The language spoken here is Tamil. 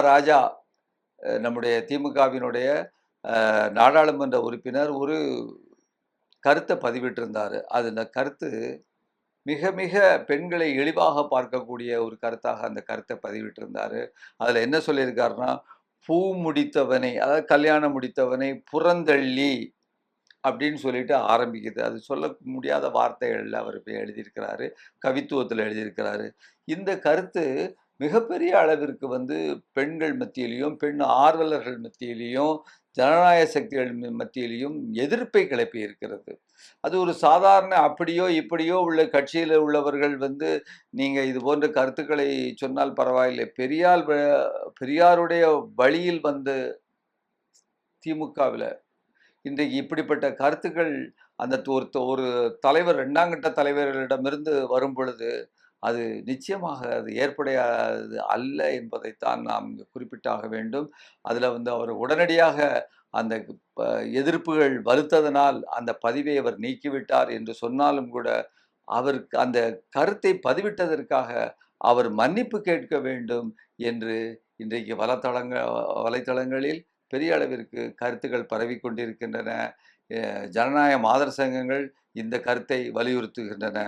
ராஜா நம்முடைய திமுகவினுடைய நாடாளுமன்ற உறுப்பினர் ஒரு கருத்தை பதிவிட்டிருந்தாரு. அது அந்த கருத்து மிக மிக பெண்களை இழிவாக பார்க்கக்கூடிய ஒரு கருத்தாக அந்த கருத்தை பதிவிட்டிருந்தாரு. அதில என்ன சொல்லியிருக்காருன்னா, "பூ முடித்தவனை அதாவது கல்யாணம் முடித்தவனை புறந்தள்ளி" அப்படின்னு சொல்லிட்டு ஆரம்பிக்குது. அது சொல்ல முடியாத வார்த்தைகள்ல அவர் எழுதியிருக்கிறாரு. கவித்துவத்தில எழுதியிருக்கிறாரு. இந்த கருத்து மிகப்பெரிய அளவிற்கு பெண்கள் மத்தியிலயும், பெண் ஆர்வலர்கள் மத்தியிலயும், ஜனநாயக சக்திகள் மத்தியிலயும் எதிர்ப்பை கிளப்பி இருக்கிறது. அது ஒரு சாதாரண அப்படியோ, இப்படியோ உள்ள கட்சியில உள்ளவர்கள் நீங்க இது போன்ற கருத்துக்களை சொன்னால் பரவாயில்லை. பெரியாருடைய வழியில் திமுகவில இன்றைக்கு இப்படிப்பட்ட கருத்துக்கள் அந்த ஒரு தலைவர் 2ஆம் கட்ட தலைவர்களிடமிருந்து வரும்பொழுது, அது நிச்சயமாக அது ஏற்புடையது அல்ல என்பதைத்தான் நாம் இங்கு குறிப்பிட்டாக வேண்டும். அதில அவர் உடனடியாக அந்த ப எதிர்ப்புகள் வலுத்ததனால் அந்த பதிவை அவர் நீக்கிவிட்டார் என்று சொன்னாலும் கூட, அவருக்கு அந்த கருத்தை பதிவிட்டதற்காக அவர் மன்னிப்பு கேட்க வேண்டும் என்று இன்றைக்கு வலைத்தளங்களில் பெரிய அளவிற்கு கருத்துக்கள் பரவிக் கொண்டிருக்கின்றன. ஜனநாயக மாதர் சங்கங்கள் இந்த கருத்தை வலியுறுத்துகின்றன.